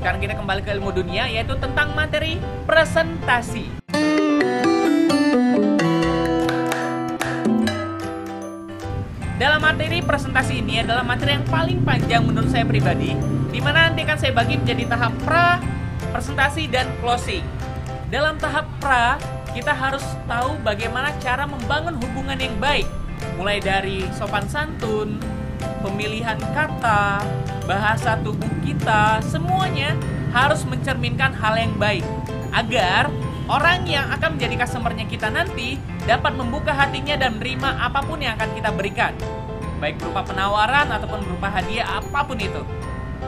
sekarang kita kembali ke ilmu dunia, yaitu tentang materi presentasi. Dalam materi presentasi ini adalah materi yang paling panjang menurut saya pribadi, di mana nanti akan saya bagi menjadi tahap pra, presentasi, dan closing. Dalam tahap pra, kita harus tahu bagaimana cara membangun hubungan yang baik, mulai dari sopan santun, pemilihan kata, bahasa tubuh kita, semuanya harus mencerminkan hal yang baik, agar orang yang akan menjadi customer-nya kita nanti dapat membuka hatinya dan menerima apapun yang akan kita berikan, baik berupa penawaran ataupun berupa hadiah, apapun itu.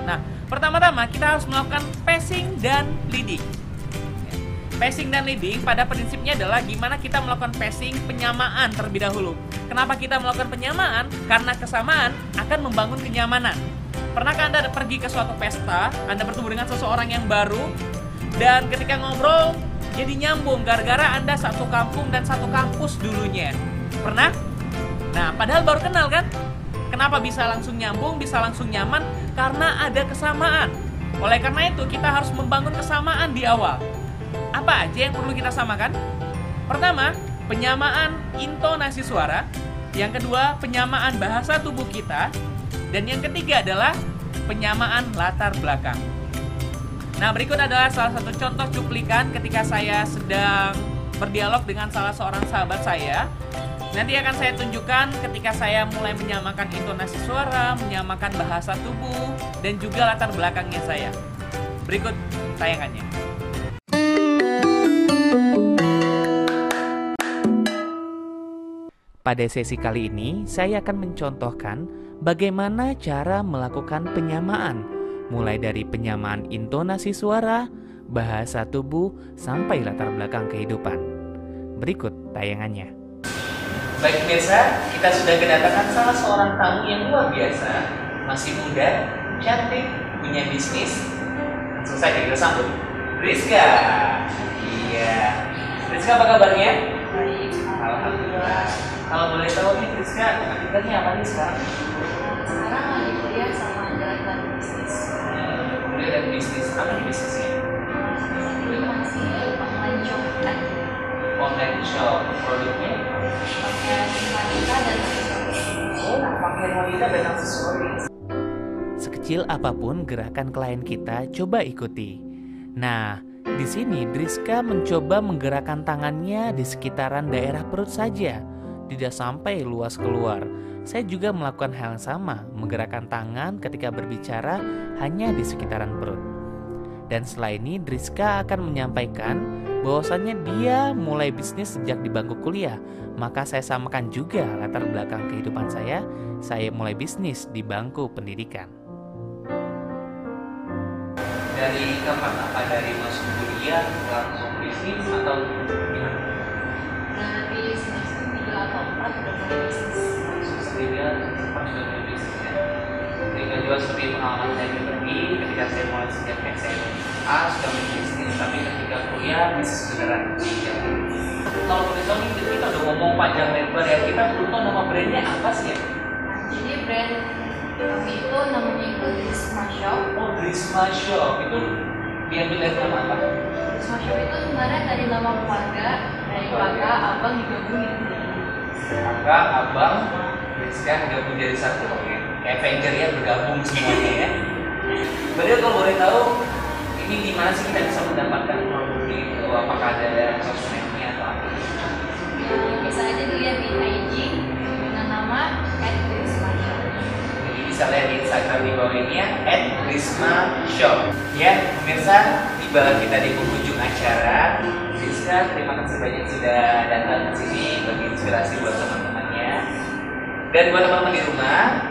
Nah, pertama-tama kita harus melakukan passing dan leading. Passing dan leading pada prinsipnya adalah gimana kita melakukan passing, penyamaan terlebih dahulu. Kenapa kita melakukan penyamaan? Karena kesamaan akan membangun kenyamanan. Pernahkah Anda pergi ke suatu pesta, Anda bertemu dengan seseorang yang baru, dan ketika ngobrol jadi nyambung gara-gara Anda satu kampung dan satu kampus dulunya? Pernah? Nah, padahal baru kenal kan? Kenapa bisa langsung nyambung, bisa langsung nyaman? Karena ada kesamaan. Oleh karena itu, kita harus membangun kesamaan di awal. Apa aja yang perlu kita samakan? Pertama, penyamaan intonasi suara. Yang kedua, penyamaan bahasa tubuh kita. Dan yang ketiga adalah penyamaan latar belakang. Nah, berikut adalah salah satu contoh cuplikan ketika saya sedang berdialog dengan salah seorang sahabat saya. Nanti akan saya tunjukkan ketika saya mulai menyamakan intonasi suara, menyamakan bahasa tubuh, dan juga latar belakangnya saya. Berikut tayangannya. Pada sesi kali ini, saya akan mencontohkan bagaimana cara melakukan penyamaan, mulai dari penyamaan intonasi suara, bahasa tubuh, sampai latar belakang kehidupan. Berikut tayangannya. Baik pemirsa, kita sudah kedatangan salah seorang tamu yang luar biasa, masih muda, cantik, punya bisnis. Langsung saja kita sambut Rizka. Iya, Rizka apa kabarnya? Baik. Alhamdulillah. Kalau boleh tahu nih Rizka, aktivitasnya apa nih sekarang? Sekarang lagi kuliah sama jalankan bisnis. Kuliah dan bisnis, apa nih bisnisnya? Ini masih online shop kan? Online shop, produknya? Pakaian wanita dan aksesoris. Oh, pakaian wanita dan aksesoris. Sekecil apapun gerakan klien kita, coba ikuti. Nah, di sini Rizka mencoba menggerakkan tangannya di sekitaran daerah perut saja, tidak sampai luas keluar. Saya juga melakukan hal yang sama, menggerakkan tangan ketika berbicara hanya di sekitaran perut. Dan setelah ini Rizka akan menyampaikan bahwasannya dia mulai bisnis sejak di bangku kuliah. Maka saya samakan juga latar belakang kehidupan saya mulai bisnis di bangku pendidikan. Dari kapan? Apa dari masuk kuliah langsung bisnis atau gimana? Dari semester 3 atau 4 udah mulai bisnis. Sehingga pas sudah mulai bisnis ya. Sehingga juga seperti pengalaman saya pribadi ketika saya mulai sejak SMA sudah berbisnis, tapi ketika kuliah bisnis beneran. Kalau boleh tahu nih, kita udah ngomong panjang lebar ya, kita belum tahu nama brandnya apa sih ya? Jadi brand kami itu namanya itu Drisma Shop. Oh, Drisma Shop itu diambil dari nama apa? Drisma Shop itu sebenarnya dari nama keluarga, dari kakak, abang digabungin. Kakak, abang, Rizka gabung jadi satu, oke. Avenger ya, bergabung semuanya ya. Berarti kalau boleh tahu, ini gimana sih kita bisa mendapatkan produk itu? Apakah ada sosmednya atau apa? Bisa aja dilihat di IG dengan nama @drisma_shop. Jadi bisa lihat di Instagram di bawah ini ya, @drisma_shop. Ya, pemirsa, tiba kita di penghujung acara. Rizka, terima kasih banyak sudah datang ke sini bagi inspirasi buat teman-temannya. Dan buat teman-teman di rumah,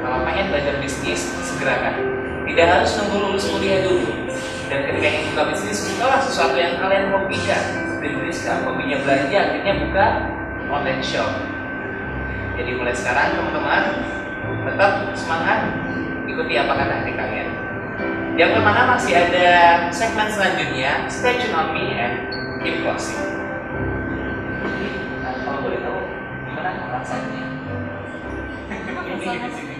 kalau pengen belajar bisnis, segerakan. Tidak harus nunggu lulus kuliah dulu. Dan ketika ingin buka bisnis, bukalah sesuatu yang kalian hobikan. Seperti Rizka, hobinya belanja, akhirnya buka online shop. Jadi mulai sekarang teman-teman, tetap semangat, ikuti apa kata hati kalian. Yang kemana masih ada segmen selanjutnya, stay tune on me and keep closing. Jadi, kalau boleh tahu, gimana rasanya? Ini di sini.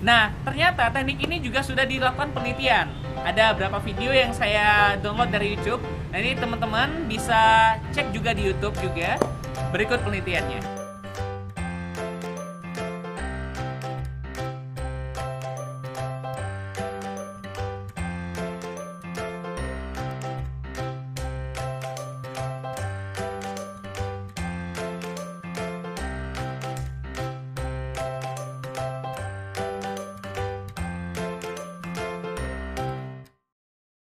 Nah, ternyata teknik ini juga sudah dilakukan penelitian. Ada beberapa video yang saya download dari YouTube. Nah, ini teman-teman bisa cek juga di YouTube juga. Berikut penelitiannya.